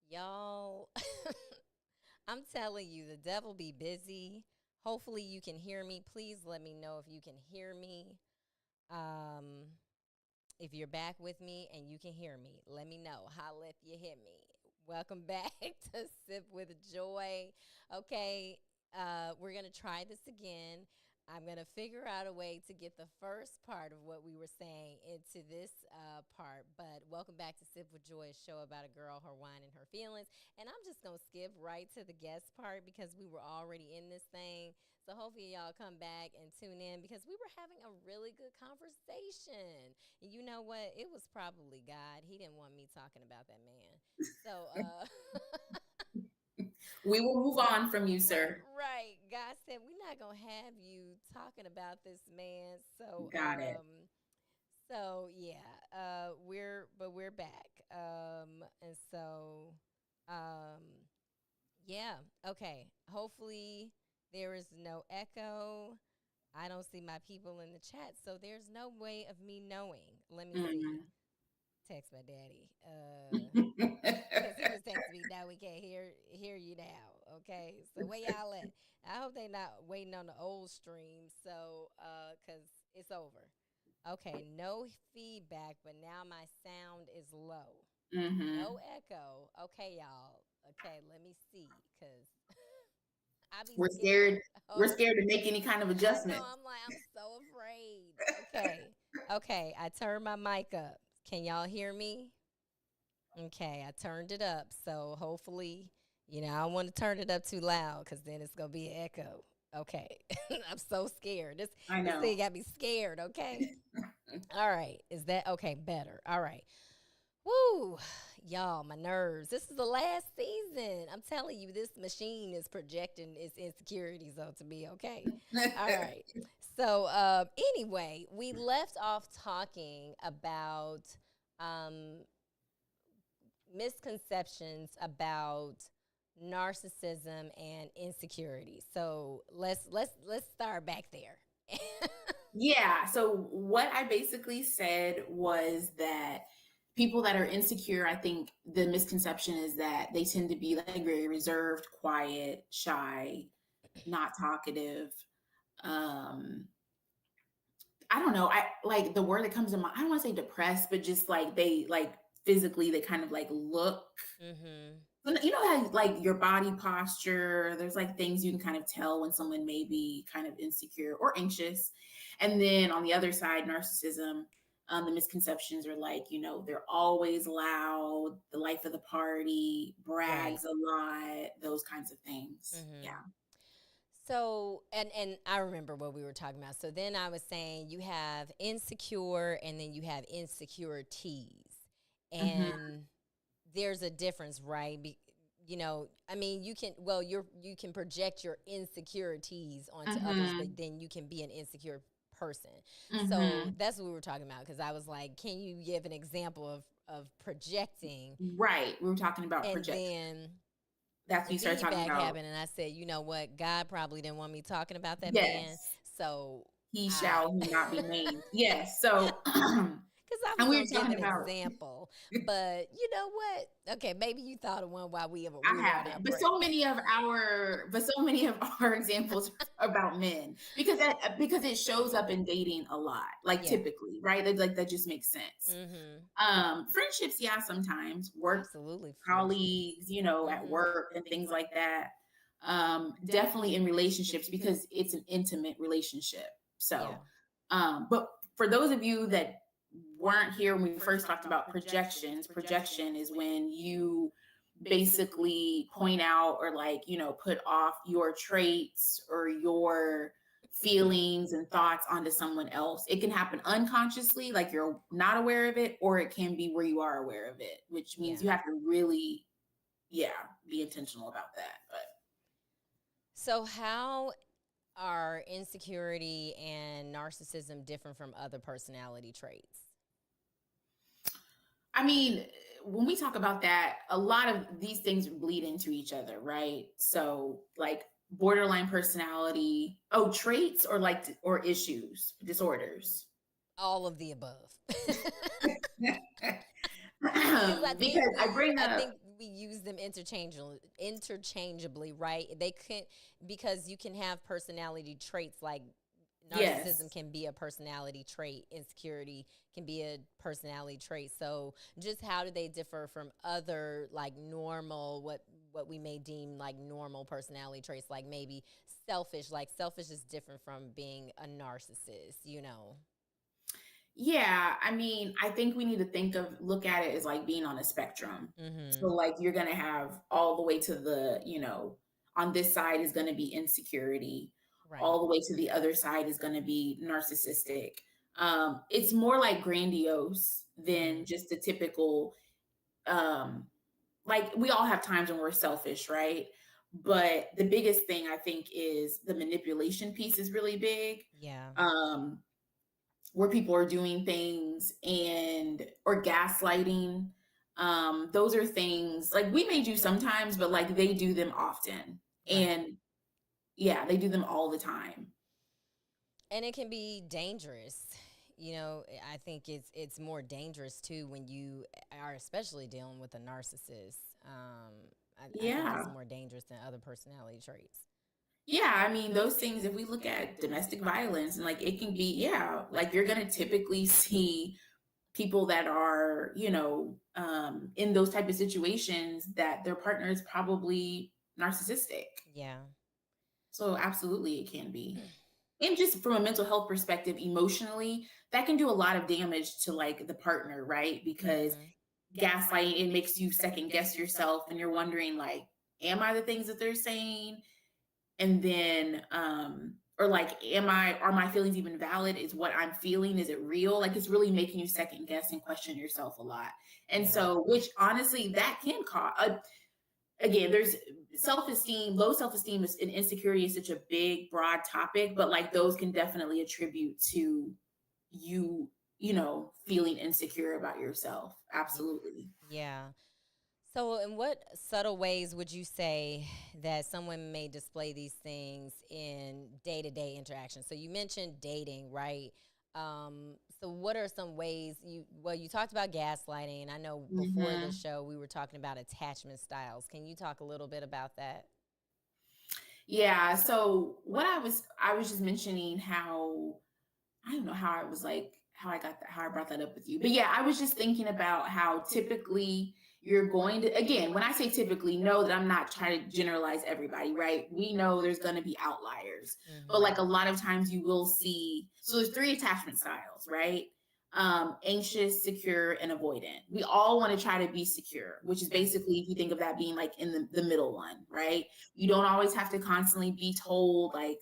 Y'all, I'm telling you, the devil be busy. Hopefully, you can hear me. Please let me know if you can hear me. Um, if you're back with me and you can hear me, let me know. Holla if you hear me. Welcome back to Sip with Joy. Okay, we're going to try this again. I'm going to figure out a way to get the first part of what we were saying into this part. But welcome back to Sip with Joy, a show about a girl, her wine, and her feelings. And I'm just going to skip right to the guest part because we were already in this thing. So hopefully y'all come back and tune in because we were having a really good conversation. And you know what? It was probably God. He didn't want me talking about that man. So We will move on from you, sir. right. God said we're not gonna have you talking about this man. Got it. So yeah, we're back. And so um yeah, okay. Hopefully there is no echo. I don't see my people in the chat, so there's no way of me knowing. Let me see. Mhm. Text my daddy. Because he was texting me, now we can't hear you now. Okay. So where y'all at? I hope they not waiting on the old stream. So because it's over. Okay, no feedback, but now my sound is low. No Mhm. echo. Okay, y'all. Okay, let me see. Cause I be We're scared. scared. We're Oh, scared to make any kind of I know. adjustment. I'm like, I'm so afraid. Okay. Okay, I turned my mic up. Can y'all hear me? Okay, I turned it up. So hopefully, I don't want to turn it up too loud because then it's gonna be an echo. Okay, I'm so scared. I This know. thing got me scared. Okay, all right. Is that okay? Better. All right. Woo, y'all, my nerves. This is the last season. I'm telling you, this machine is projecting its insecurities onto me. Okay, all right. So, anyway, we left off talking about um, misconceptions about narcissism and insecurity. So let's start back there. Yeah. So what I basically said was that people that are insecure, I think the misconception is that they tend to be like very reserved, quiet, shy, not talkative. Um, I don't know. I like the word that comes to mind. I don't want to say depressed, but just like they like physically, they kind of like look. Mm-hmm. You know how like your body posture, there's like things you can kind of tell when someone may be kind of insecure or anxious. And then on the other side, narcissism, the misconceptions are like, they're always loud, the life of the party, Right. brags a lot, those kinds of things. Yeah. Mm-hmm. So and I remember what we were talking about. So then I was saying you have insecure and then you have insecurities. Hmm. And there's a difference, right? I mean, you can project your insecurities onto others, but Hmm. then you can be an insecure person. So Hmm. that's what we were talking about because I was like, can you give an example of projecting? Right. We were talking about And projection. then That's what the you started talking feedback about. happened, and I said, you know what? God probably didn't want me talking about that man, Yes. so He I shall he not be named. Yes. So, because I was and we were gonna give talking an about, example, but you know what? Okay, maybe you thought of one while I we were on our haven't, break. but so many of our examples are about men because it shows up in dating a lot, like Yeah. typically, right? Like that just makes sense. Mm-hmm. Friendships, yeah, sometimes work Absolutely, friendships. colleagues, at Mm-hmm. work and things like that. Definitely in relationships because it's an intimate relationship. Yeah. So, but for those of you that weren't here when we first talked about projections, projection is when you basically point out or like, put off your traits or your feelings and thoughts onto someone else. It can happen unconsciously, like you're not aware of it, or it can be where you are aware of it, which means you have to really, be intentional about that. But So how are insecurity and narcissism different from other personality traits? I mean, when we talk about that, a lot of these things bleed into each other, right? So, like borderline personality, traits or or issues, disorders. All of the above. Because Because I bring I up, think we use them interchangeably, right? They can, because you can have personality traits like narcissism yes, can be a personality trait, insecurity can be a personality trait. So just how do they differ from other like normal, what we may deem like normal personality traits, like maybe selfish, like selfish is different from being a narcissist, you know? yeah, I mean, I think we need to look at it as like being on a spectrum. So, Mm-hmm. like, you're going to have all the way to on this side is going to be insecurity, Right. all the way to the other side is going to be narcissistic. It's more like grandiose Mm-hmm. than just the typical, um, like, we all have times when we're selfish, right? But the biggest thing I think is the manipulation piece is really big. Yeah. Um, where people are doing things and or gaslighting. Those are things like we may do sometimes, but like they do them often. Right. And yeah, they do them all the time. And it can be dangerous. You know, I think it's more dangerous too when you are especially dealing with a narcissist. I think it's Yeah. more dangerous than other personality traits. Yeah, I mean, those things, if we look at domestic violence and like it can be, like you're going to typically see people that are, in those type of situations that their partner is probably narcissistic. Yeah. So absolutely it can be. And just from a mental health perspective, emotionally, that can do a lot of damage to like the partner, right? Because Mm-hmm. gaslighting, it makes you second guess yourself and you're wondering like, am I the things that they're saying? And then or like, are my feelings even valid? Is what I'm feeling, is it real? Like it's really making you second guess and question yourself a lot. And Yeah. so, which honestly, that can cause again, there's self-esteem, low self-esteem and insecurity is such a big, broad topic, but like those can definitely attribute to you, feeling insecure about yourself. Absolutely. Yeah. So, in what subtle ways would you say that someone may display these things in day to day interactions? So, you mentioned dating, right? So, what are some ways you talked about gaslighting, and I know before the Mm-hmm. show we were talking about attachment styles. Can you talk a little bit about that? Yeah. So what I was just mentioning how I don't know how I was like how I got that how I brought that up with you. But yeah, I was just thinking about how typically you're going to again, when I say typically, know that I'm not trying to generalize everybody, right? We know there's going to be outliers. But Mm-hmm. like a lot of times you will see so there's three attachment styles, right? Anxious, secure, and avoidant. We all want to try to be secure, which is Right. basically if you think of that being like in the middle one, right? You don't always have to constantly be told like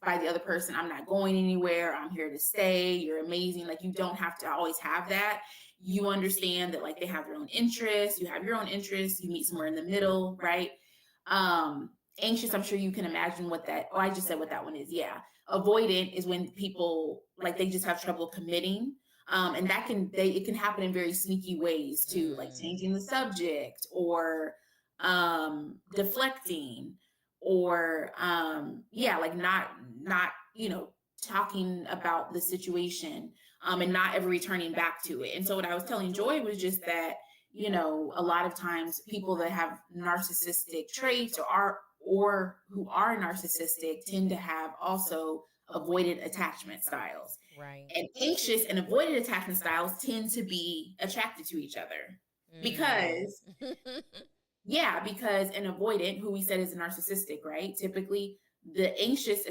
by the other person, I'm not going anywhere, I'm here to stay, you're amazing. Like you don't have to always have that. You understand that like they have their own interests, you have your own interests, you meet somewhere in the middle, right? Um, Anxious, I'm sure you can imagine what that, oh, I just said what that one is. Yeah. Avoidant is when people like they just have trouble committing. And it can happen in very sneaky ways too, like Mm. changing the subject or deflecting or like not talking about the situation and not ever returning back to it. And so what I was telling Joy was just that a lot of times people that have narcissistic traits or who are narcissistic tend to have also avoidant attachment styles, Right. and anxious and avoidant attachment styles tend to be attracted to each other Mm. because because an avoidant, who we said is a narcissistic, right? Typically, the anxious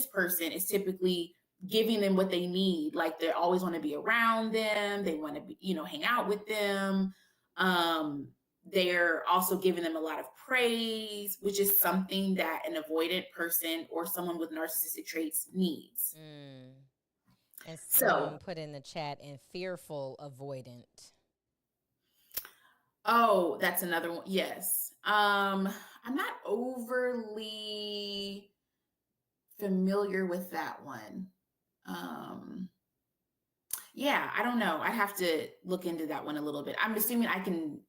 person is typically giving them what they need. Like they always want to be around them. They want to be, hang out with them. Um, They're also giving them a lot of praise, which is something that an avoidant person or someone with narcissistic traits needs. Mm. And So, someone put in the chat, and fearful avoidant. oh, that's another one. Yes. I'm not overly familiar with that one. Um, yeah, I don't know. I have to look into that one a little bit. I'm assuming I can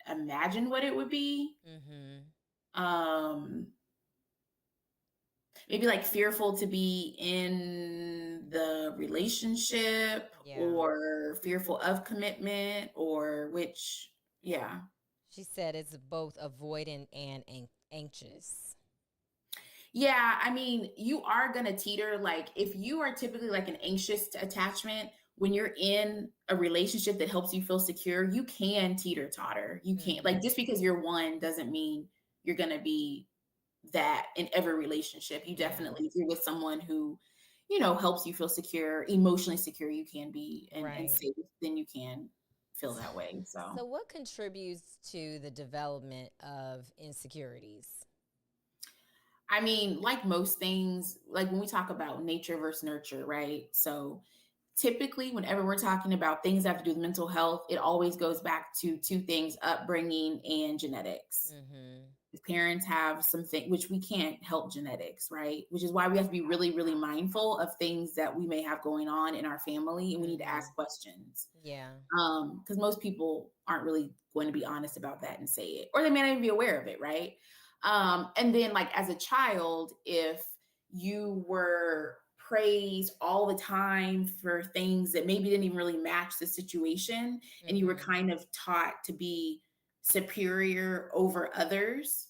imagine what it would be. Mm-hmm. Um, maybe like fearful to be in the relationship Yeah. or fearful of commitment or which, yeah. She said it's both avoidant and anxious. Yeah, I mean, you are going to teeter. Like, if you are typically like an anxious attachment, when you're in a relationship that helps you feel secure, you can teeter totter. You can't, like, Mm-hmm. just because you're one doesn't mean you're going to be that in every relationship. You Yeah. definitely, if you're with someone who, you know, helps you feel secure, emotionally secure, you can be and Right. safe, then you can feel that way. So, So, what contributes to the development of insecurities? I mean, like most things, like when we talk about nature versus nurture, right? So, typically, whenever we're talking about things that have to do with mental health, it always goes back to two things: upbringing and genetics. Mm-hmm. If parents have something, which we can't help genetics, right? Which is why we have to be really, really mindful of things that we may have going on in our family, and we need to Mm-hmm. ask questions. Yeah. Because most people aren't really going to be honest about that and say it, or they may not even be aware of it, right? And then, like as a child, if you were praised all the time for things that maybe didn't even really match the situation, and you were Mm-hmm. kind of taught to be superior over others,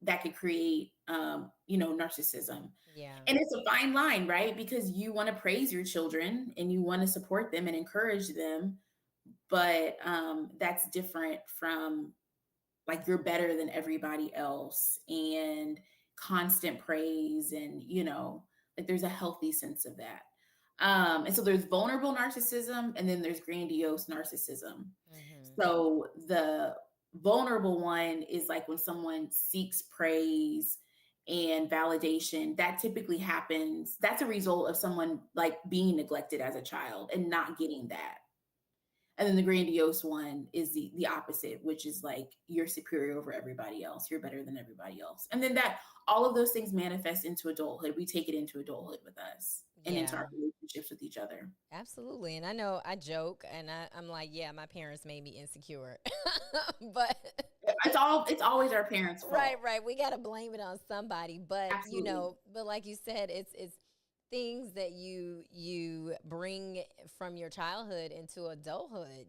that could create, you know, narcissism. Yeah. And it's a fine line, right? Because you want to praise your children and you want to support them and encourage them, but that's different from like you're better than everybody else and constant praise, and you know, like there's a healthy sense of that. And so there's vulnerable narcissism and then there's grandiose narcissism. Mm-hmm. So the vulnerable one is like when someone seeks praise and validation. That typically happens, that's a result of someone like being neglected as a child and not getting that. And then the grandiose one is the opposite, which is like you're superior over everybody else, you're better than everybody else. And then that all of those things manifest into adulthood. We take it into adulthood with us and into Yeah. our relationships with each other. Absolutely. And I know I joke and I'm like, yeah, my parents made me insecure. But It's always our parents' right, fault. right. We got to blame it on somebody. But, Absolutely. but like you said, it's things that you bring from your childhood into adulthood.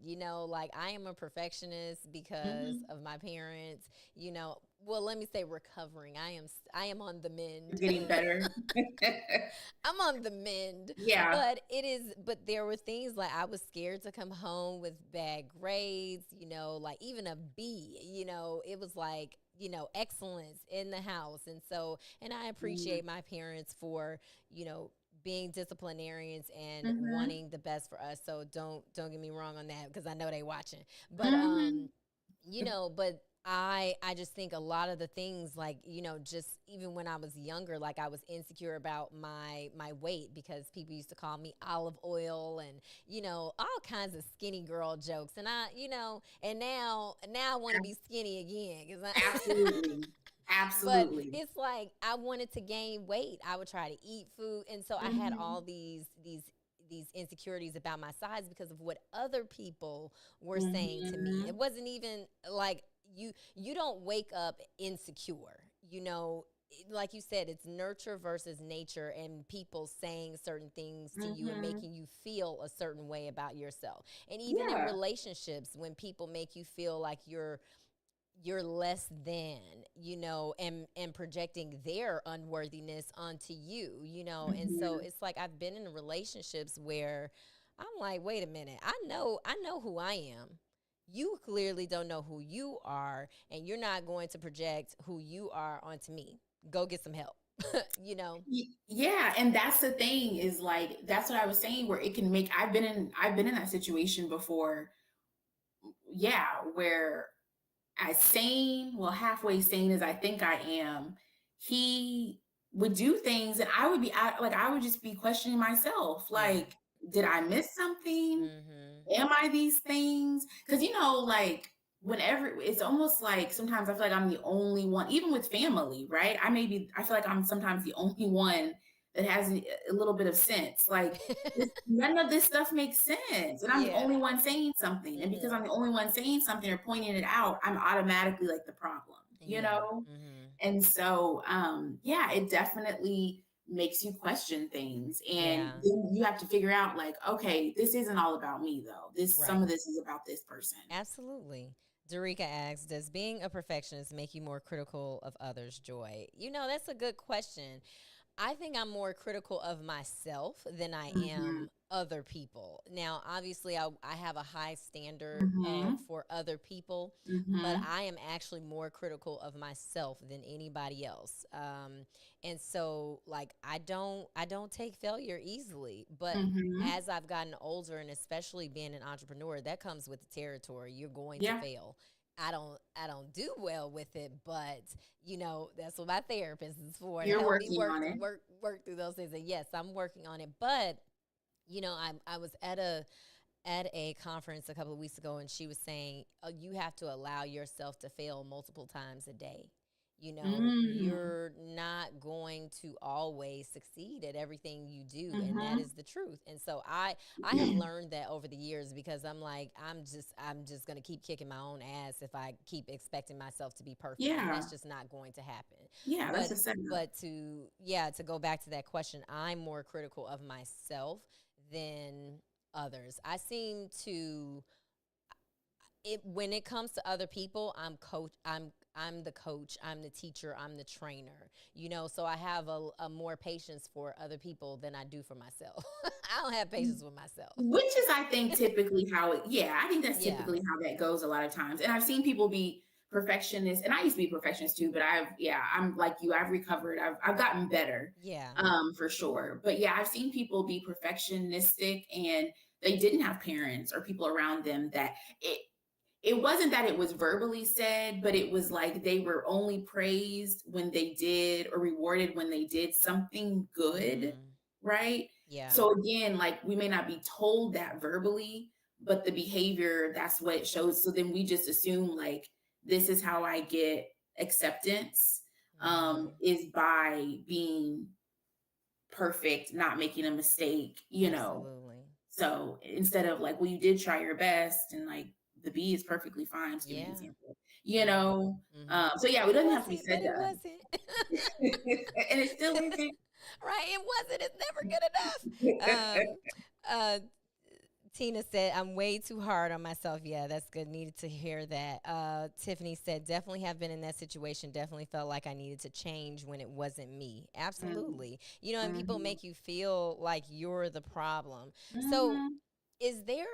Like I am a perfectionist because Hmm. of my parents. Well, let me say recovering. I am on the mend. You're getting better. I'm on the mend. Yeah. But there were things like I was scared to come home with bad grades, like even a B, it was like, excellence in the house. And I Mm-hmm. appreciate my parents for, you know, being disciplinarians and Mm-hmm. wanting the best for us. So don't get me wrong on that because I know they watching. But Mm-hmm. but I just think a lot of the things like, just even when I was younger, like I was insecure about my weight because people used to call me olive oil and, all kinds of skinny girl jokes. And and now I want to be skinny again because Absolutely. but Absolutely. it's like I wanted to gain weight. I would try to eat food. And so I had Mm-hmm. all these insecurities about my size because of what other people were saying to me. Mm-hmm. It wasn't even like you don't wake up insecure. Like you said, it's nurture versus nature and people saying certain things to you and Mm-hmm. making you feel a certain way about yourself. And even in Yeah. relationships, when people make you feel like you're less than, and projecting their unworthiness onto you, and so Mm-hmm. it's like I've been in relationships where I'm like, wait a minute, I know who I am. You clearly don't know who you are, and you're not going to project who you are onto me. Go get some help. you know Yeah, and that's the thing is like that's what I was saying where it can make I've been in that situation before. Yeah, where as sane, well, halfway sane as I think I am, he would do things and I would just be questioning myself. Yeah. Like, did I miss something? Mm-hmm. Am I these things? Because, like, whenever it's almost like sometimes I feel like I'm the only one, even with family, right? I feel like I'm sometimes the only one that has a little bit of sense. Like, none of this stuff makes sense. And I'm the Yeah. only one saying something. And because Mm-hmm. I'm the only one saying something or pointing it out, I'm automatically like the problem, you Yeah. know? Mm-hmm. And so, yeah, it definitely makes you question things. And Yeah. then you have to figure out, like, okay, this isn't all about me, though. Some Right. of this is about this person. Absolutely. Dorica asks, does being a perfectionist make you more critical of others' joy? That's a good question. I think I'm more critical of myself than I Mm-hmm. am other people. Now, obviously, I have a high standard Mm-hmm. for other people, but Mm-hmm. I am actually more critical of myself than anybody else. And so, like, I don't take failure easily. But Mm-hmm. as I've gotten older, and especially being an entrepreneur, that comes with the territory. You're going to Yeah. fail. I don't do well with it, but that's what my therapist is for, to You're help me working work on it. work through those things. And yes, I'm working on it. But I was at a conference a couple of weeks ago, and she was saying, you have to allow yourself to fail multiple times a day. Mm. You're not going to always succeed at everything you do, and that Mm-hmm. is the truth. And so I have learned that over the years, because I'm like, I'm just going to keep kicking my own ass if I keep expecting myself to be perfect, and Yeah. that's just not going to happen. Yeah, that's But a setup. to go back to that question, I'm more critical of myself than others. I seem to it when it comes to other people, I'm the coach, I'm the teacher, I'm the trainer. So I have a more patience for other people than I do for myself. I don't have patience with myself. Which is, I think, typically I think that's Yeah. typically how that goes a lot of times. And I've seen people be perfectionists, and I used to be a perfectionist too, but I'm like you, I've recovered, I've gotten better, Yeah. for sure. But yeah, I've seen people be perfectionistic and they didn't have parents or people around them that it wasn't that it was verbally said, but it was like they were only praised when they did or rewarded when they did something good, Mm-hmm. right? Yeah. So again, like we may not be told that verbally, but the behavior, that's what it shows. So then we just assume like this is how I get acceptance, Mm-hmm. is by being perfect, not making a mistake. Absolutely. So instead of like, well, you did try your best and like the B is perfectly fine, just giving an Yeah. example, Mm-hmm. Mm-hmm. so yeah, it It doesn't have to be wasn't, said but to it us. wasn't. And it still isn't. Right? It wasn't. It's never good enough. Uh, Tina said, I'm way too hard on myself. Yeah, that's good. Needed to hear that. Tiffany said, definitely have been in that situation. Definitely felt like I needed to change when it wasn't me. Absolutely. And people Mm-hmm. make you feel like you're the problem. So, Mm-hmm. is there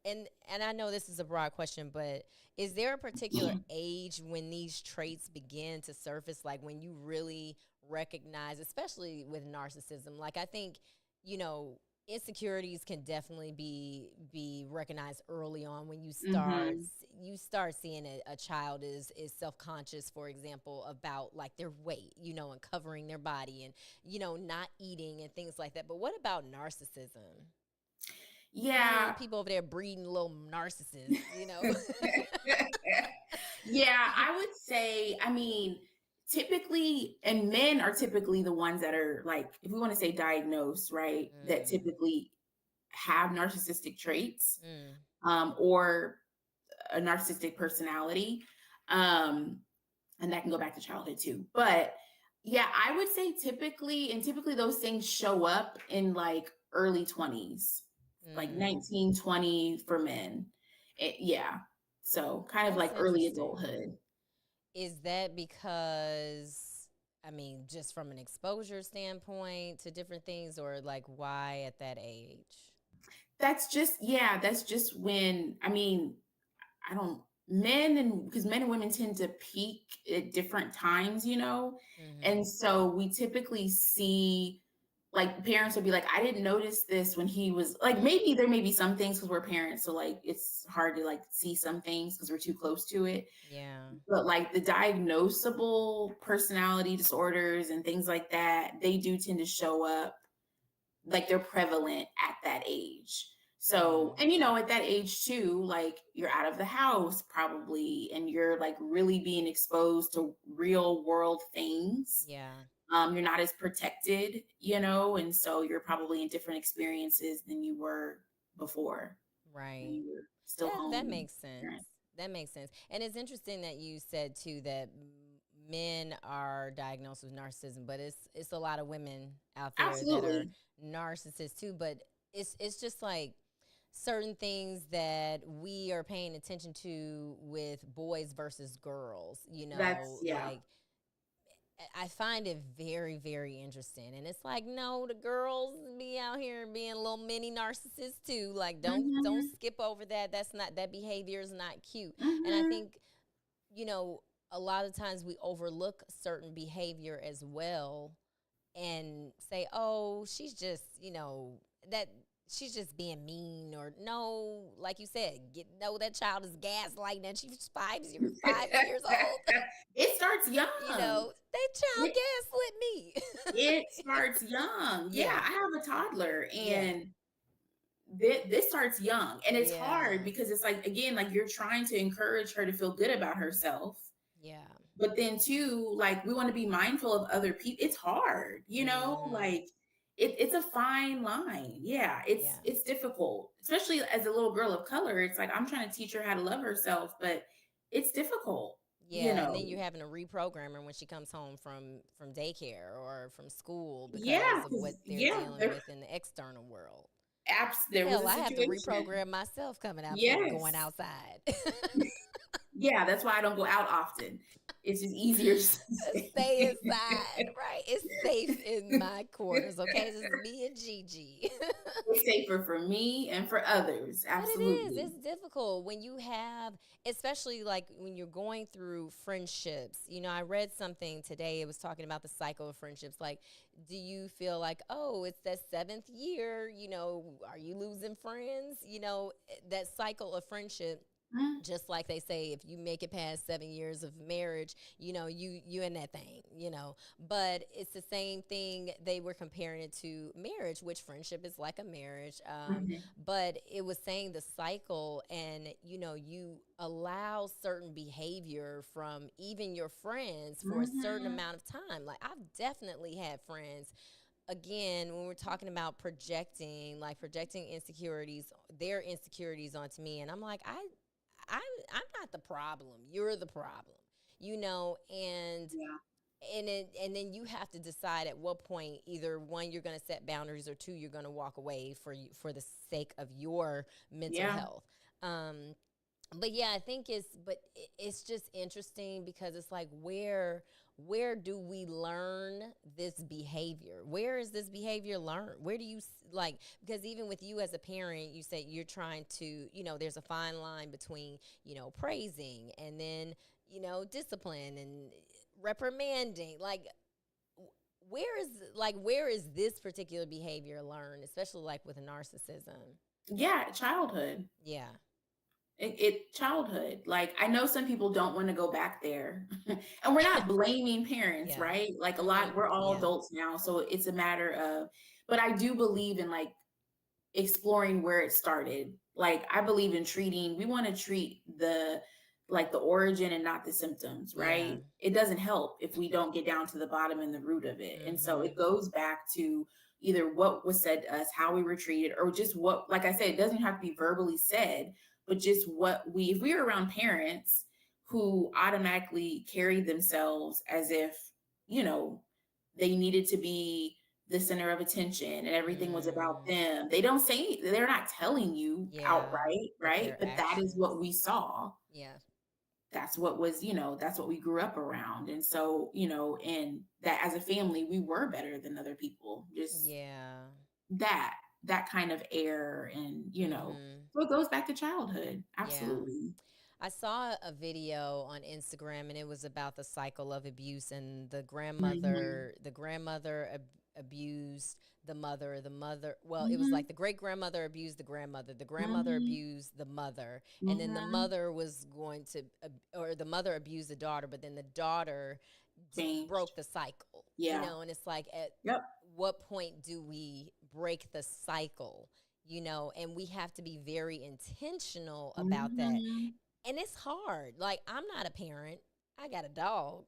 and I know this is a broad question, but is there a particular age when these traits begin to surface, like when you really recognize, especially with narcissism? Like, I think, you know, insecurities can definitely be recognized early on when Mm-hmm. you start seeing a child is self-conscious, for example, about like their weight, and covering their body, and not eating and things like that. But what about narcissism? Yeah. People over there breeding little narcissists. Yeah, I would say, I mean, typically, and men are typically the ones that are like, if we want to say diagnosed, right, that Mm, typically have narcissistic traits, mm, or a narcissistic personality. Um, and that can go back to childhood too. But yeah, I would say typically those things show up in like early 20s, like mm. 19, 20 for men. Yeah. So kind of That's like early interesting. adulthood. Is that because, I mean, just from an exposure standpoint to different things, or like why at that age? That's just when, I mean, I don't, because men and women tend to peak at different times. And Mm-hmm. so we typically see like parents would be like, I didn't notice this when he was like, maybe there may be some things because we're parents, so like it's hard to like see some things because we're too close to it. Yeah. But like the diagnosable personality disorders and things like that, they do tend to show up, like they're prevalent at that age. So, and at that age too, like you're out of the house probably, and you're like really being exposed to real world things. Yeah. You're not as protected, and so you're probably in different experiences than you were before when Right. you were still That home. makes sense. That makes sense. And it's interesting that you said too that men are diagnosed with narcissism, but it's a lot of women out there that are Absolutely. narcissists too. But it's just like certain things that we are paying attention to with boys versus girls. That's, yeah. Like I find it very, very interesting. And it's like, no, the girls be out here being little mini narcissists too. Like, don't Hmm. skip over that. That behavior is not cute. And I Hmm. think, you know, a lot of times we overlook certain behavior as well and say, oh, she's just, that she's just being mean, or no, like you said, that child is gaslighting and she's 5 years old. It starts young. That child It, gaslit me. it starts young. Yeah, Yeah, I have a toddler, yeah, and this starts young, and it's hard yeah, because it's like, again, like you're trying to encourage her to feel good about herself, yeah. but then too, like we want to be mindful of other people. It's hard, Mm-hmm. like it's a fine line. Yeah, it's Yeah, it's difficult, especially as a little girl of color. It's like I'm trying to teach her how to love herself, but it's difficult, yeah. And then you're having to reprogram her when she comes home from daycare or from school yeah, because of what 'cause, they're yeah, dealing with in the external world. there was Hell, a I have to situation. reprogram myself going Yes. outside. Yeah, that's why I don't go out often. It's just easier to stay. Stay inside, right? It's safe in my quarters, okay? This is me and Gigi. It's safer for me and for others. But it is. Absolutely. It's difficult when you have, especially like when you're going through friendships. I read something today. It was talking about the cycle of friendships. Like, do you feel like, oh, it's that seventh year? Are you losing friends? That cycle of friendship, Mm. just like they say, if you make it past 7 years of marriage, you in that thing. But it's the same thing. They were comparing it to marriage, which friendship is like a marriage. Mhm. But it was saying the cycle, and you allow certain behavior from even your friends for a certain Mhm. amount of time. Like, I've definitely had friends, again, when we're talking about projecting insecurities, their insecurities onto me, and I'm like, I'm not the problem. You're the problem. And Yeah. then you have to decide at what point, either one, you're going to set boundaries, or two, you're going to walk away for the sake of your mental Yeah. health. Um, but yeah, I think it's just interesting because it's like, where do we learn this behavior? Where is this behavior learned? Where do you like, because even with you as a parent, you say you're trying to, there's a fine line between, praising and then, discipline and reprimanding. Like, where is this particular behavior learned, especially like with narcissism? Yeah. Childhood. Yeah. Childhood. Like, I know some people don't want to go back there, and we're not blaming parents, Yeah. right? Like, a Hmm. lot, we're all Yeah. adults now, so it's a matter of. But I do believe in like exploring where it started. Like, I believe in treating, we want to treat the origin and not the symptoms, Yeah. right? It doesn't help if we don't get down to the bottom and the root of it. And so it Hmm. goes back to either what was said to us, how we were treated, or just what, like I said, it doesn't have to be verbally said, but just if we were around parents who automatically carried themselves as if, you know, they needed to be the center of attention and everything was about Mm. them. They don't say, they're not telling you Yeah. outright, But right? their But that is actions. what we saw. Yeah. That's what was, that's what we grew up around. And so, and that as a family, we were better than other people. Just Yeah. that, that kind of air and, Hmm. so it goes back to childhood. Yeah. Absolutely. I saw a video on Instagram, and it was about the cycle of abuse, and the Hmm. grandmother abused well, it was Mm-hmm. like the great grandmother abused the grandmother Mm-hmm. abused the mother, and then the Mm-hmm. mother was going to, or the mother abused the daughter, but then the daughter Changed. broke the cycle, Yeah. and it's like, at Yep. what point do we break the cycle? And we have to be very intentional about that. Mm-hmm. And it's hard. Like, I'm not a parent. I got a dog,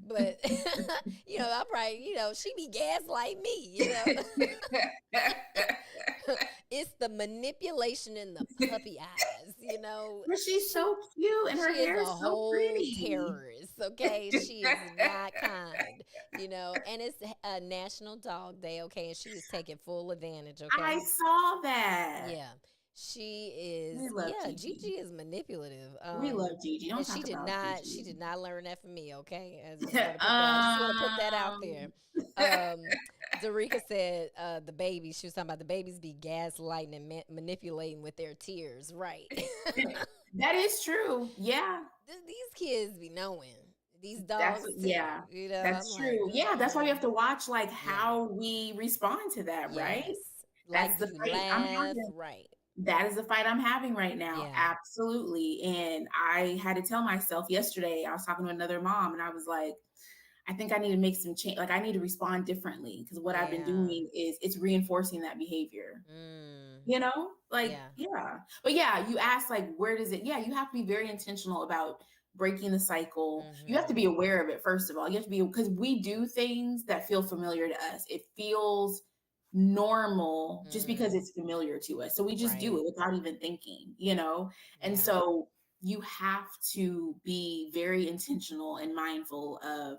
but I probably, she be gaslighting me, It's the manipulation in the puppy eyes, But she's She so cute and she her is hair a is so whole pretty. terrorist, okay? She is not kind, and it's a National Dog Day, okay? And she is taking full advantage, I okay? saw that. Yeah. She is, We love yeah, Gigi. Gigi is manipulative. We love Gigi. Don't And talk about she Gigi. did not learn that from me, okay? I just want to put that, out um, there. Um, Darika said, the babies, she was talking about the babies be gaslighting and manipulating with their tears, right? that is true. Yeah. These kids be knowing. These That's dogs too. yeah. I'm That's like, true. Yeah, that's why you have to watch like yeah, how we respond to that, right? yes. That's Like, do the you fight I'm laugh? having. Right. That is the fight I'm having right now. Yeah. Absolutely. And I had to tell myself yesterday, I was talking to another mom and I was like, I think I need to make some change. Like I need to respond differently because what I've been Yeah. doing is it's reinforcing that behavior. Mm. Like, Yeah. yeah. But yeah, you ask like where does it, yeah, you have to be very intentional about breaking the cycle. You have to Mm-hmm. be aware of it first of all. You have to be, because we do things that feel familiar to us. It feels normal just because Mm. it's familiar to us. So we just do Right. it without even thinking, And Yeah. so you have to be very intentional and mindful of,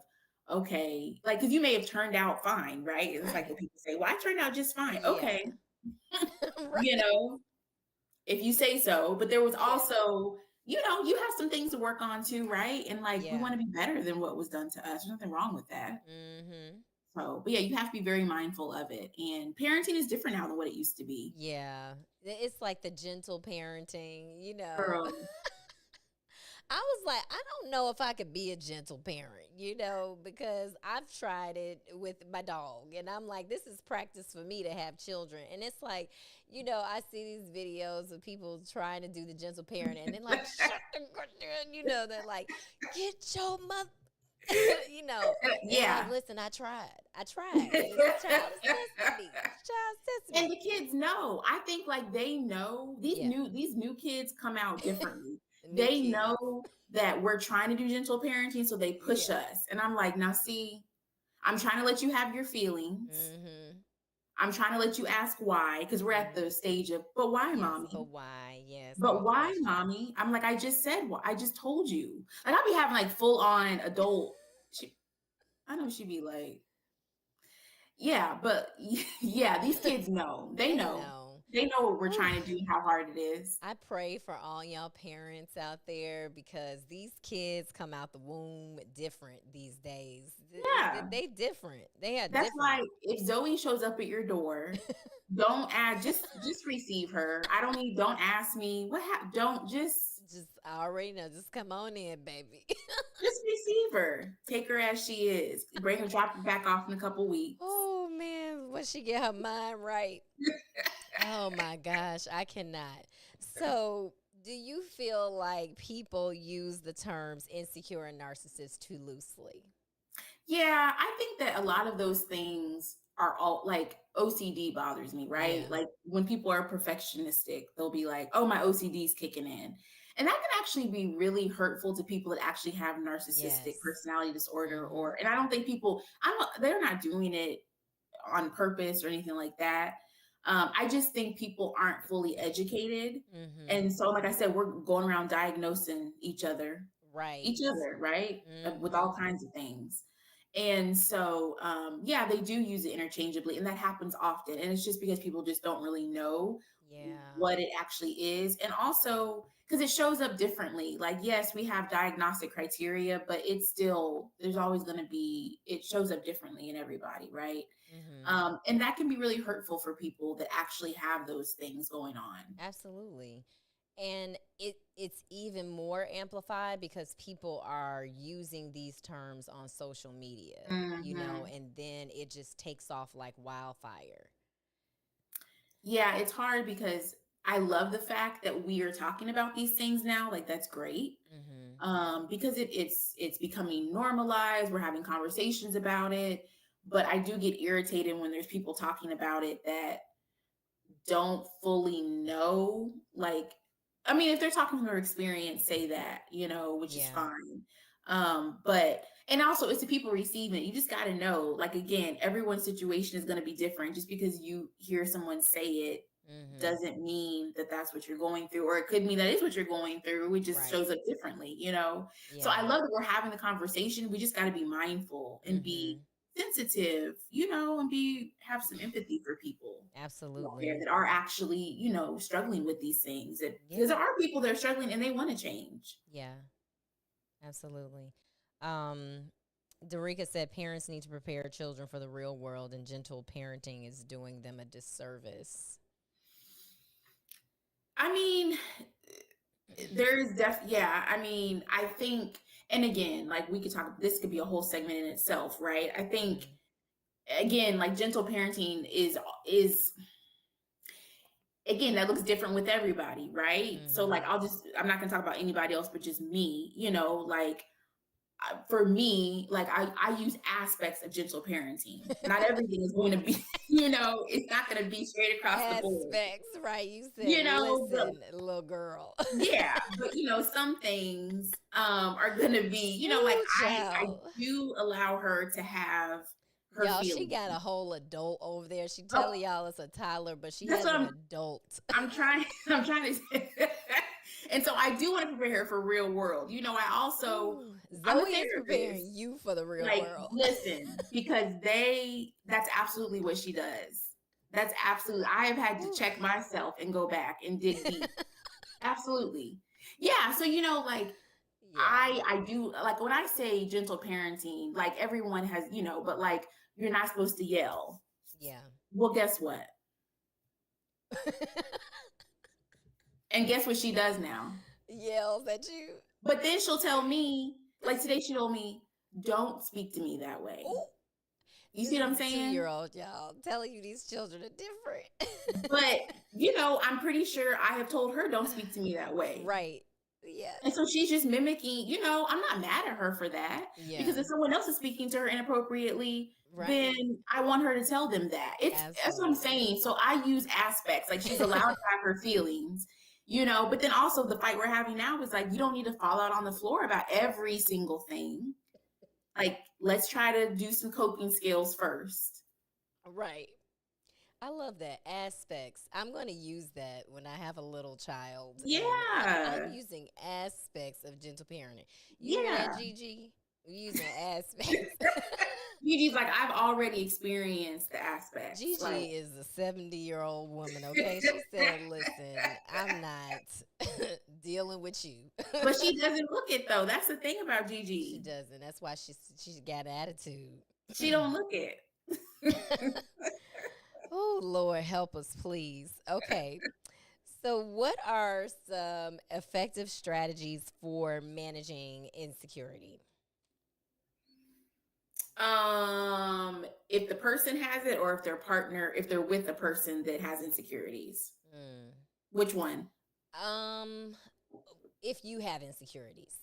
okay, like, because you may have turned out fine, right? It's like what Right. people say, well, I turned out just fine. Yeah. Okay, you Right. know, if you say so. But there was Yeah. also, you have some things to work on too, right? And like we Yeah. want to be better than what was done to us. There's nothing wrong with that. Mm-hmm. So, but yeah, you have to be very mindful of it. And parenting is different now than what it used to be. Yeah. It's like the gentle parenting, Girl. I was like, I don't know if I could be a gentle parent, because I've tried it with my dog. And I'm like, this is practice for me to have children. And it's like, I see these videos of people trying to do the gentle parent and then like, shut the goddamn, they're like, get your mother. And like, Yeah. listen, I tried. This child is testing me. This child's testing And me. the kids know. I think like they know Yeah. these new kids come out differently. New They kids. know that we're trying to do gentle parenting, so they push Yeah. us. And I'm like, now see, I'm trying to let you have your feelings. Mm-hmm. I'm trying to let you ask why, because we're at the Mm-hmm. stage of, but why, Yes, mommy? but why? Yes, But all the why, questions. mommy? I'm like, I just said, I just told you. Like, I'll be having like full on adult. I know she'd be like, yeah, but yeah, these kids know. They They know. know. They know what we're Whew. trying to do and how hard it is. I pray for all y'all parents out there because these kids come out the womb different these days. Yeah. They different. They are That's different. why if Zoe shows up at your door, don't add just receive her. Don't ask me don't Just I already know. Just come on in, baby. just receive her. Take her as she is. Bring her, drop her back off in a couple weeks. Oh man, when she get her mind right. Oh my gosh, I cannot. So, do you feel like people use the terms insecure and narcissist too loosely? Yeah, I think that a lot of those things are all like OCD bothers me, right? Yeah. Like when people are perfectionistic, they'll be like, oh, my OCD is kicking in. And that can actually be really hurtful to people that actually have narcissistic Yes. personality disorder Mhm. and I don't think they're not doing it on purpose or anything like that. I just think people aren't fully educated. Mhm. And so, like I said, we're going around diagnosing Right. each other, right? With all Mhm. kinds of things. And so, yeah, they do use it interchangeably, and that happens often. And it's just because people just don't really know Yeah. what it actually is. And also, because it shows up differently. Like, yes, we have diagnostic criteria, but it's still, there's always going to be, it shows up differently in everybody, right? Mhm. And that can be really hurtful for people that actually have those things going on. Absolutely. And it's even more amplified because people are using these terms on social media, Mm-hmm. and then it just takes off like wildfire. Yeah, it's hard because I love the fact that we are talking about these things now. Like that's great. Mm-hmm. Because it's becoming normalized. We're having conversations about it. But I do get irritated when there's people talking about it that don't fully know. Like, I mean, if they're talking from their experience, say that, which is Yeah. fine. But and also it's the people receiving it. You just gotta know, like again, everyone's situation is gonna be different. Just because you hear someone say it Mm-hmm. doesn't mean that that's what you're going through, or it could mean that is what you're going through. It just Right. shows up differently. So I Yeah. love that we're having the conversation. We just got to be mindful and be Mm-hmm. sensitive, and have some empathy for people out there Absolutely. that are actually, struggling with these things. Because Yeah. there are people that are struggling and they want to change. Yeah. Absolutely. Um, Dorica said parents need to prepare children for the real world, and gentle parenting is doing them a disservice. I mean, yeah. I mean, I think, and again, like we could talk. This could be a whole segment in itself, right? I think Mm-hmm. again, like gentle parenting is again, that looks different with everybody, right? So like Mm-hmm. I'm not going to talk about anybody else but just me, like for me, like I use aspects of gentle parenting. Not everything is going to be, it's not going to be straight across the board. Aspects, right? You said, You know, but listen, little girl. yeah, but some things are going to be, like Ooh, I child. do allow her to have her Y'all, she feelings. got a whole adult over there. She Oh, telling y'all it's a toddler, but she that's has what an I'm adult. I'm trying I'm trying to and so I do want to prepare her for real world. I also Ooh, I'm a Zoe is therapist. preparing you for the real Like, world. listen, because that's absolutely what she does. That's absolutely I have had to Ooh. check myself and go back and dig deep. Absolutely. Yeah. So, like Yeah, I do like when I say gentle parenting, like everyone has, but like you're not supposed to yell. yeah. Well, guess what? And guess what she does now? Yells at you. But then she'll tell me, like today, she told me, don't speak to me that way. Ooh, You this see what is I'm a saying? 2-year-old, y'all. I'm telling you, these children are different. But, I'm pretty sure I have told her, don't speak to me that way. Right. Yes. And so she's just mimicking, I'm not mad at her for that because Yeah. if someone else is speaking to her inappropriately, then Right. I want her to tell them that. That's what I'm Absolutely. saying. So I use aspects like she's allowed to have her feelings, but then also the fight we're having now is like you don't need to fall out on the floor about every single thing. Like let's try to do some coping skills first. Right. I love that aspects. I'm going to use that when I have a little child, and I'm Yeah. using aspects of gentle parenting. You hear that, Yeah. Gigi? We're using aspects. Gigi's like, I've already experienced the aspects. Like, Gigi is a 70-year-old woman, okay? She said, listen, I'm not dealing with you. but she doesn't look it though. That's the thing about She Gigi. doesn't. That's why she's got attitude. She don't look it. Oh, Lord, help us, please. Okay. So, what are some effective strategies for managing insecurity? If the person has it, or if they're with a person that has insecurities, Mm. which one? Um, if you have insecurities,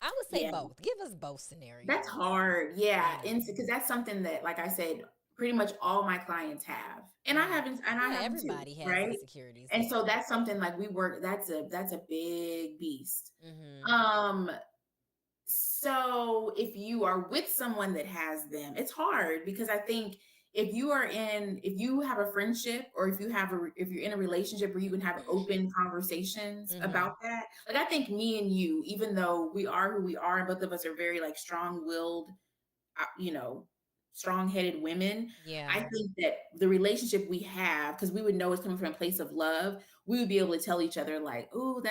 I would say Yeah, both. Give us both that's scenarios. hard. Yeah, Yeah. because that's something that, like I said, pretty much all my clients have, and I Mm. haven't, and I Yeah, have them too, everybody has right? insecurities. And Yeah. so that's something like we work. That's a big beast. Mm-hmm. Um, So if you are with someone that has them, it's hard because I think if you have a friendship, or if you're in a relationship where you can have open conversations Mm-hmm. about that, like I think me and you, even though we are who we are and both of us are very like strong-willed, uh, you know, strong-headed women, I Yeah. think that the relationship we have, because we would know it's coming from a place of love, we would be able to tell each other like, "Oh,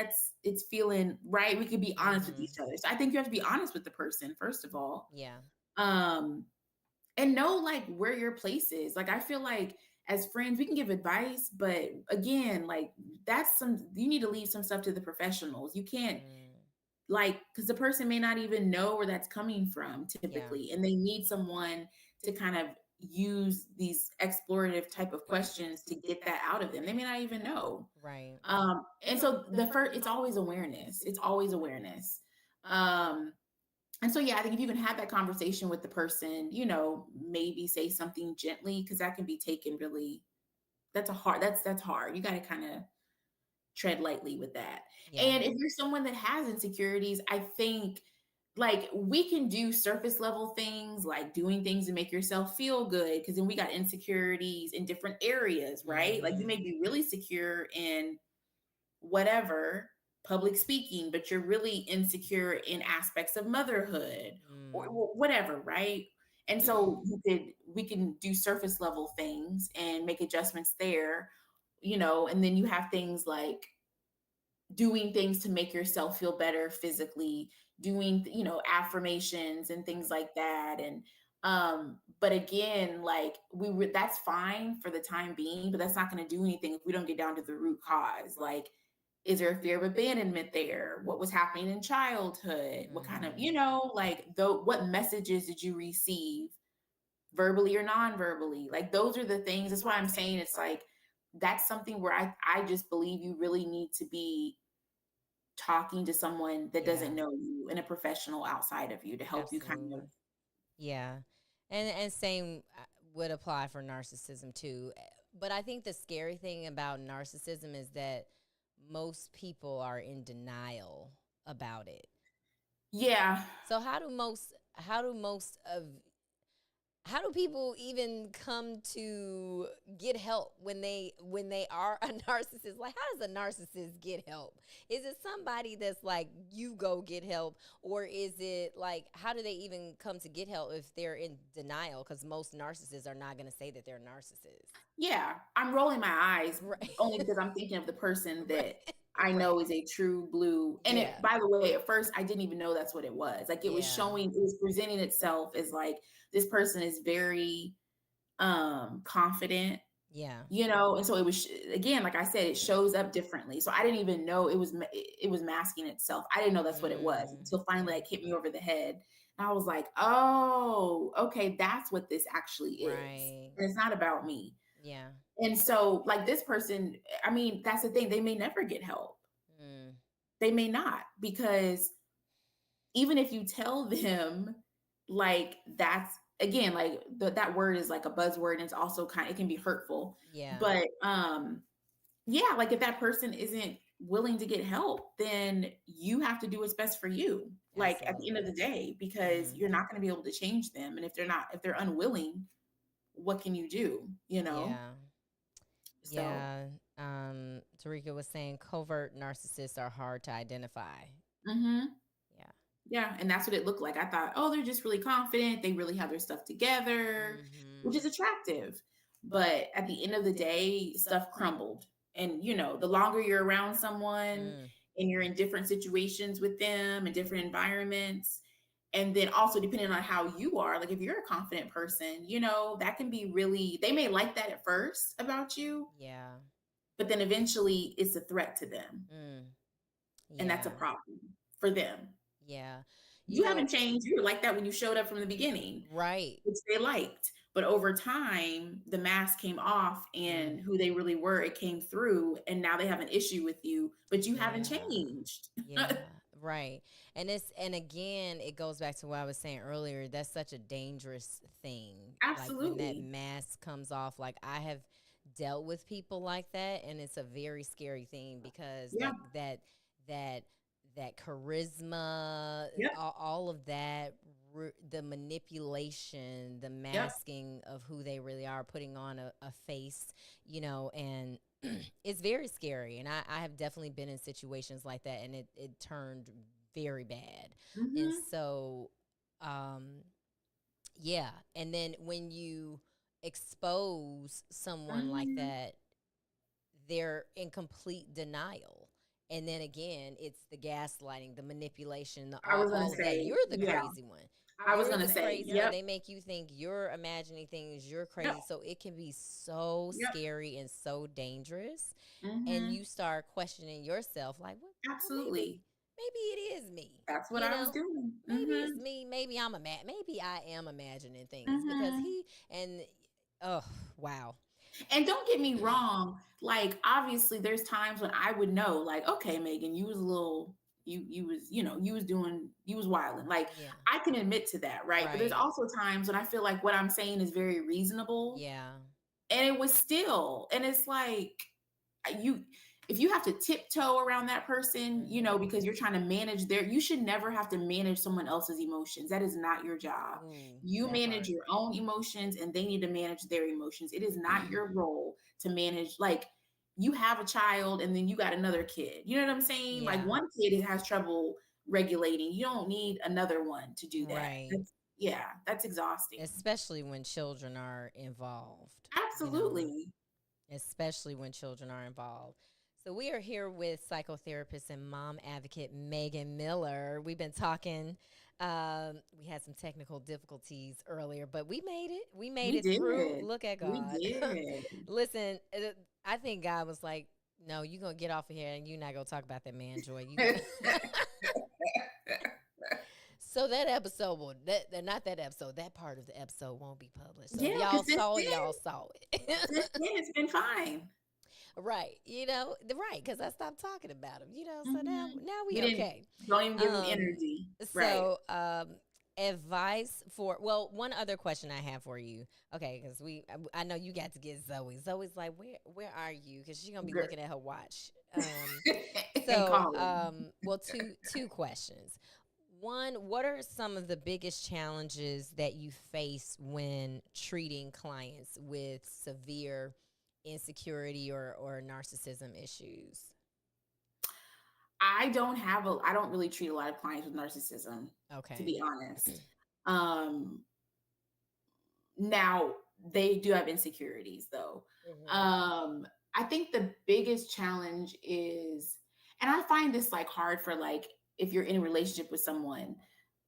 it's feeling right." We could be honest with Mm-hmm. each other. So I think you have to be honest with the person first of all, Yeah. um, and know like where your place is. Like I feel like as friends, we can give advice, but again, like you need to leave some stuff to the professionals. You can't, Mm. like, because the person may not even know where that's coming from Yeah. typically, and they need someone to kind of use these explorative type of questions to get that out of them. They may not even know. Right. And so the first, it's always awareness. It's always awareness. Um, and so, yeah, I think if you can have that conversation with the person, maybe say something gently, because that can be taken really, that's hard. You got to kind of tread lightly with that. Yeah. And if you're someone that has insecurities, I think like we can do surface level things, like doing things to make yourself feel good, because then we got insecurities in different areas, right? Like you may Mm-hmm. be really secure in whatever, public speaking, but you're really insecure in aspects of motherhood or Mm. whatever, right? And so we can do surface level things and make adjustments there, and then you have things like doing things to make yourself feel better physically, doing affirmations and things like that. And but again, like that's fine for the time being, but that's not going to do anything if we don't get down to the root cause. Like, is there a fear of abandonment there? What was happening in childhood? What kind of, Mm-hmm. like, what messages did you receive, verbally or non-verbally? Like, those are the things. That's why I'm saying it's like that's something where I just believe you really need to be talking to someone that Yeah. doesn't know you and a professional outside of you to help you kind of. Absolutely. Yeah. And same would apply for narcissism too. But I think the scary thing about narcissism is that most people are in denial about it. Yeah. So how do people even come to get help when they are a narcissist? Like, how does a narcissist get help? Is it somebody that's like, you go get help, or is it like, how do they even come to get help if they're in denial? Because most narcissists are not going to say that they're narcissists. Yeah, I'm rolling my eyes Right. only because I'm thinking of the person Right. that I know Right. is a true blue. And Yeah. by the way, at first I didn't even know that's what it was. Like, Yeah. it was presenting itself as like this person is very confident, Yeah. and so it was again, like I said, it shows up differently. So I didn't even know it was masking itself. I didn't know that's what it was until finally Yeah. like hit me over the head. And I was like, oh, okay, that's what this actually is. Right. And it's not about me. Yeah. And so, like, this person, I mean, that's the thing. They may never get help. Mm. They may not, because even if you tell them, like, that's again, like that word is like a buzzword, and it's also it can be hurtful. Yeah. But yeah, like if that person isn't willing to get help, then you have to do what's best for you. Like at the end of Absolutely. the day, because Mm. you're not going to be able to change them. And if they're unwilling, what can you do? Yeah. So, Yeah. Tarika was saying covert narcissists are hard to identify. mhm. Yeah. Yeah, and that's what it looked like. I thought, oh, they're just really confident. They really have their stuff together, which Mm-hmm. is attractive. But at the end of the day, stuff crumbled. And, the longer you're around someone Mm. and you're in different situations with them and different environments, and then also depending on how you are, like if you're a confident person, that can be really, they may like that at first about you, Yeah. but then eventually it's a threat to them. Mm. And that's a Yeah. problem for them. Yeah. You You know, haven't changed. You were like that when you showed up from the beginning, right. which they liked. But over time, the mask came off Mm. and who they really were, it came through. And now they have an issue with you, but you haven't Yeah. changed. Yeah. Right. And again, it goes back to what I was saying earlier. That's such a dangerous thing. Like when that Absolutely. mask comes off, like I have dealt with people like that, and it's a very scary thing because Yeah. that that charisma, Yep. all of that, the manipulation, the Yep. masking of who they really are, putting on a face, and it's very scary. And I have definitely been in situations like that, and it turned very bad. And Hmm. so, um, yeah. And then when you expose someone like Hmm. that, they're in complete denial. And then again, it's the gaslighting, the manipulation, I was going to all of that. say, You're the yeah. crazy one. I was You're gonna the say, crazy one. yep, They make you think you're imagining things, you're yep, crazy. So it can be so yep. scary and so dangerous. And Hmm. you start questioning yourself, like, what? Well, Absolutely. maybe it is me. That's what You I was know, doing. maybe Hmm. it's me. Maybe I am imagining things because Hmm. he and oh wow, And don't get me wrong, like obviously there's times when I would know, like, okay, Megan, you was a little you was, you was doing you was wilding. Like yeah, I can admit to that, right? But there's right, also times when I feel like what I'm saying is very reasonable yeah, and it was still, and it's like you if you have to tiptoe around that person, mm-hmm. because you're trying to manage you should never have to manage someone else's emotions. That is not your job. Ooh, You that manage part. your own emotions and they need to manage their emotions. It is not your role to manage, like, you have a child and then you got another kid. You know what I'm saying? Like Yeah, one kid has trouble regulating. You don't need another one to do that. right. That's yeah, that's exhausting. Especially when children are involved, you know, Absolutely. especially when children are involved. So we are here with psychotherapist and mom advocate Maegon Miller. We've been talking. We had some technical difficulties earlier, but we made it. We made We it through. did. Look at We God. did. Listen, I think God was like, "No, you're gonna get off of here, and you're not gonna talk about that man, Joy. You gonna." So that episode will not that episode. That part of the episode won't be published. So if Yeah, y'all because since saw it, then, y'all saw it. it's been fine. Right. Right, because I stopped talking about him, so Hmm. now We we didn't okay. don't even give them Um energy. Right. so advice for one other question I have for you. Okay, because I know you got to get Zoe. Zoe's like, where are you? Because she's gonna be Girl. looking at her watch. And So calling. well, two questions. One, what are some of the biggest challenges that you face when treating clients with severe insecurity or narcissism issues? I don't really treat a lot of clients with narcissism, to Okay. be honest. Um Now they do have insecurities though. Hmm. I think the biggest challenge is, and I find this like hard for, like, if you're in a relationship with someone,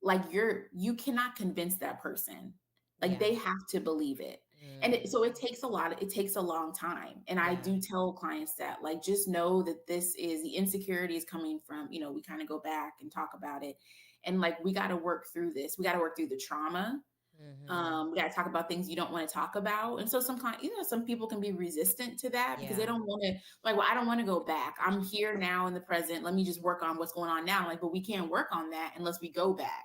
like you cannot convince that person. Like Yeah. they have to believe it. And so Mm. it takes a long time. And I Yeah. do tell clients that, like, just know that this is the insecurity is coming from, we kind of go back and talk about it. And like, we got to work through this. We got to work through the trauma. Hmm. We got to talk about things you don't want to talk about. And so some people can be resistant to that because they Yeah. don't want to, like, well, I don't want to go back. I'm here now in the present. Let me just work on what's going on now. Like, but we can't work on that unless we go back.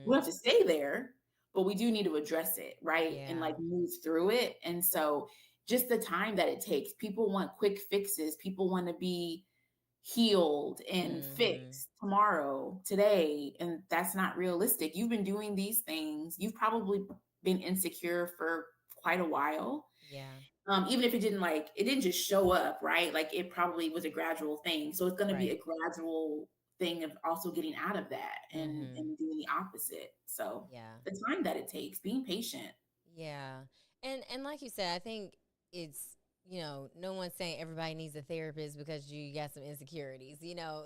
We Hmm. don't have to stay there, but we do need to address it, right? And Yeah. like move through it. And so just the time that it takes, people want quick fixes. People want to be healed and Hmm. fixed tomorrow, today, and that's not realistic. You've been doing these things. You've probably been insecure for quite a while. Yeah. Even if it didn't just show up, right? Like it probably was a gradual thing. So it's going to be a Right. gradual thing of also getting out of that and Hmm. doing the opposite. So Yeah. the time that it takes, being patient. Yeah. And like you said, I think it's no one's saying everybody needs a therapist because you got some insecurities,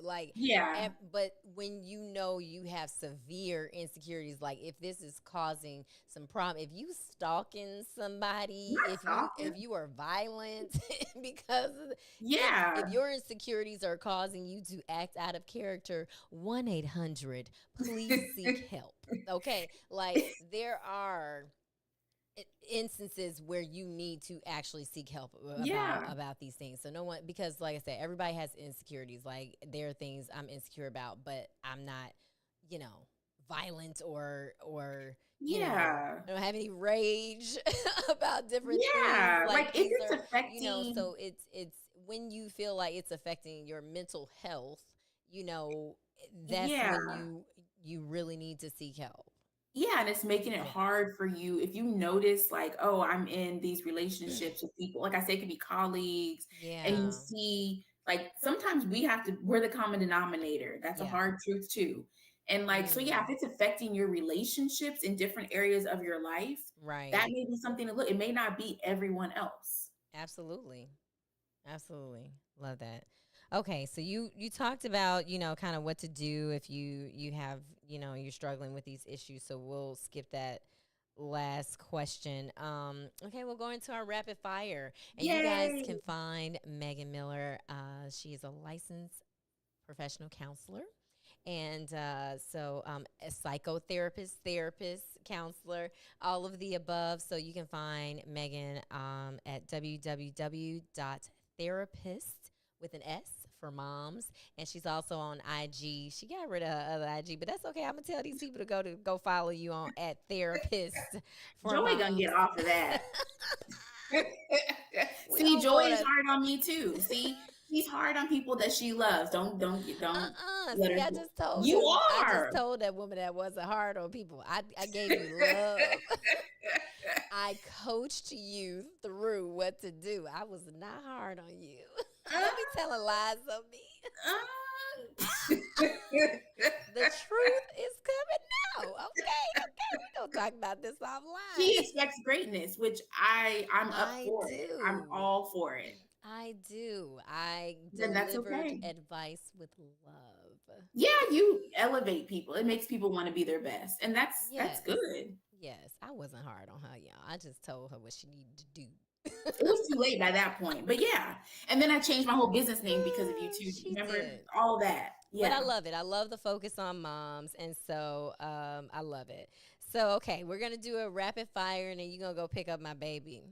like Yeah. but when you have severe insecurities, like if this is causing some problem, if you stalking somebody, Not if stalking. you are violent because if Yeah. your insecurities are causing you to act out of character, 1-800 please seek help. Okay, like there are instances where you need to actually seek help Yeah. about these things. So no one, because like I said, everybody has insecurities. Like there are things I'm insecure about, but I'm not, you know, violent or Yeah. I don't have any rage about different things. Yeah, like Like if these it's are, affecting, so it's when you feel like it's affecting your mental health, you know, that's yeah, when you really need to seek help. yeah, and it's making it Yeah. hard for you if you notice, like, oh, I'm in these relationships with people. Like I say, it could be colleagues, and you Yeah. see, like, sometimes we're the common denominator. That's a Yeah. hard truth too. And like, so yeah, if Hmm. it's affecting your relationships in different areas of your life, that Right. may be something to look. It may not be everyone else. Absolutely. Absolutely. Love that. Okay, so you talked about, kind of what to do if you have, you're struggling with these issues. So we'll skip that last question. Okay, we'll go into our rapid fire. And you guys Yay! can find Maegon Miller. She is a licensed professional counselor. And a psychotherapist, therapist, counselor, all of the above. So you can find Maegon at www.therapist with an S for moms. And she's also on IG. She got rid of her other IG, but that's okay. I'm gonna tell these people to go follow you on at therapist for Joy gonna moms. get off of that. We See, don't Joy want is to. hard on me too. See, she's hard on people that she loves. Don't let See, her. I just told You them. I just are. told that woman that wasn't hard on people. I gave you love. I coached you through what to do. I was not hard on you. Don't be telling lies on me. The truth is coming now. Okay. We gonna talk about this She offline. expects greatness, which I'm up I for it. I'm do. all for it. I do. I Then that's delivered okay. advice with love. Yeah, you elevate people. It makes people want to be their best, and that's Yes. good. Yes. I wasn't hard on her, y'all. I just told her what she needed to do. It was too late by that point, but yeah. And then I changed my whole business name because of you too. She Remember did. all that? But I Yeah. love it. I love the focus on moms. And so I love it. So, okay, we're going to do a rapid fire and then you're going to go pick up my baby.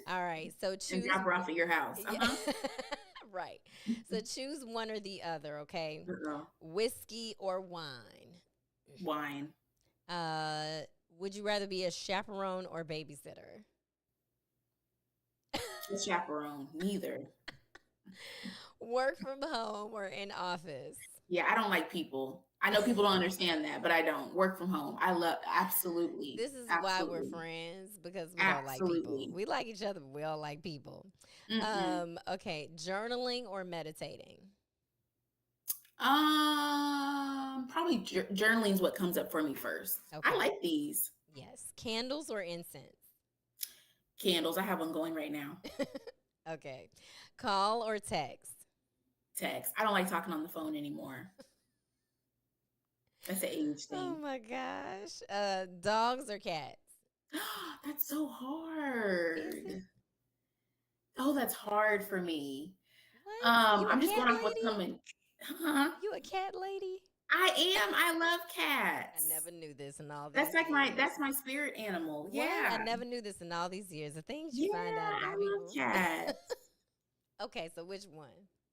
All right. So And choose. drop her off at your house. Yeah. Right. So choose one or the other, okay? Uh-oh. Whiskey or wine? Wine. Uh, would you rather be a chaperone or babysitter? A chaperone. Neither. Work from home or in office? Yeah, I don't like people. I know people don't understand that, but I don't. Work from home. I love absolutely. This is why we're Absolutely. friends because we don't like people. Absolutely. We like each other, but we don't like people. Mm-mm. Okay, journaling or meditating? Probably journaling is what comes up for me first. I Okay, like these yes. Candles or incense? candles. I have one going right now. Okay, call or text? Text. I don't like talking on the phone anymore. That's an age Oh thing. my gosh. Dogs or cats? That's so Is it? hard. Oh, that's hard for me. What? You a I'm just cat going off what's lady? coming. Huh? You a cat lady? I am. I love I cats. never knew this in all these That's like my years. that's my spirit animal. What? I Yeah. never knew this in all these years. The things you Yeah, find out I about love people. cats. Okay, so which one?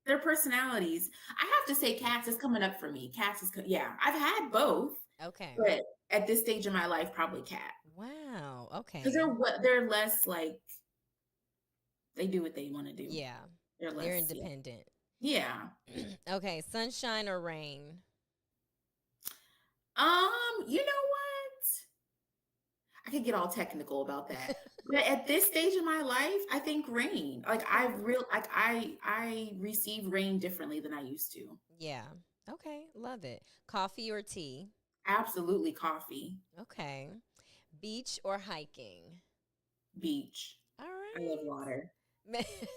Their personalities. I have to say cats is coming up for me. Cats is yeah. I've had both, Okay. but at this stage of my life probably cat. Wow. Cuz Okay. they're less like they do what they want to do. Yeah. They're They're less yeah. independent. Yeah. Okay. Sunshine or rain? You know what? I could get all technical about that. But at this stage of my life, I think rain. Like Okay. I receive rain differently than I used to. Yeah. Okay. Love it. Coffee or tea? Absolutely coffee, Okay. Beach or hiking? beach. All I love right. water.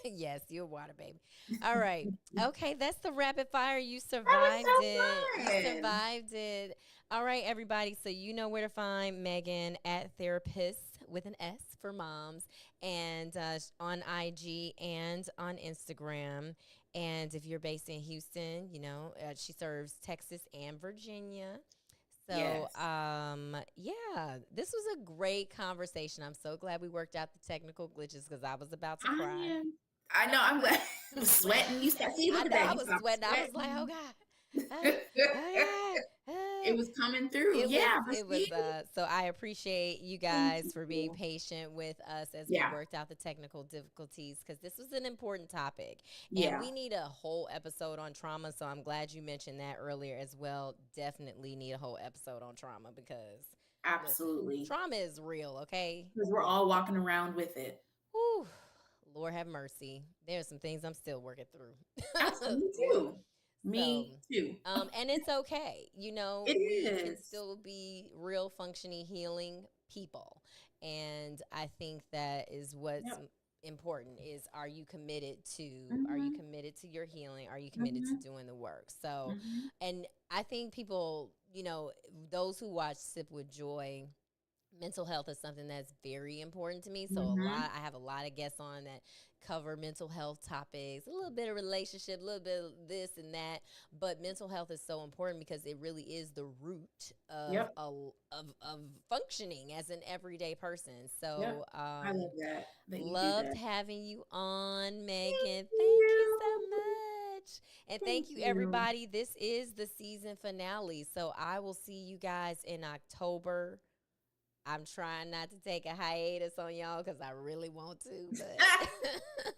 Yes, you're a water baby. All right. That Okay, that's the rapid fire. You was survived it. so You fun. survived it. All right, everybody. So you know where to find Maegon at Therapist with an S for moms and on IG and on Instagram. And if you're based in Houston, she serves Texas and Virginia. So, Yes. yeah, this was a great conversation. I'm so glad we worked out the technical glitches because I was about to I cry. am. I know. I'm glad. I'm sweating. You start. See, I look at know that. I You was stop sweating. I was like, oh sweating. God, oh, oh God. It was coming through. It was Yeah. But it was see, so I appreciate you thank guys for being you. patient with us as we Yeah. worked out the technical difficulties because this was an important topic and Yeah. we need a whole episode on trauma, so I'm glad you mentioned that earlier as well. Definitely need a whole episode on trauma because listen, Absolutely. trauma is real, okay? Because we're all walking around with it. Whew, Lord have mercy. There's some things I'm still working through. Absolutely. Me Lord. too. So, Me too. and it's okay. It We can is. still be real functioning, healing people. And I think that is what's Yep. important is, are you committed to Mhm. your healing? Are you committed to Mhm. doing the work? So, Mhm. and I think people, those who watch Sip with Joy, mental health is something that's very important to me. So Mhm. I have a lot of guests on that cover mental health topics, a little bit of relationship, a little bit of this and that. But mental health is so important because it really is the root of Yep. of functioning as an everyday person. Yep. So I love that you do loved that. having you on, Thank Megan. Thank you so you. much. And Thank thank you, you. everybody. This is the season finale. So I will see you guys in October. I'm trying not to take a hiatus on y'all because I really want to, but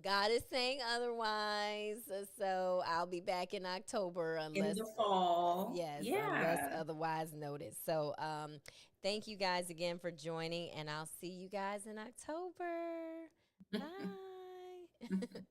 God is saying otherwise. So I'll be back in October In unless, the fall. yes, unless Yeah. otherwise noted. So thank you guys again for joining, and I'll see you guys in October. Bye.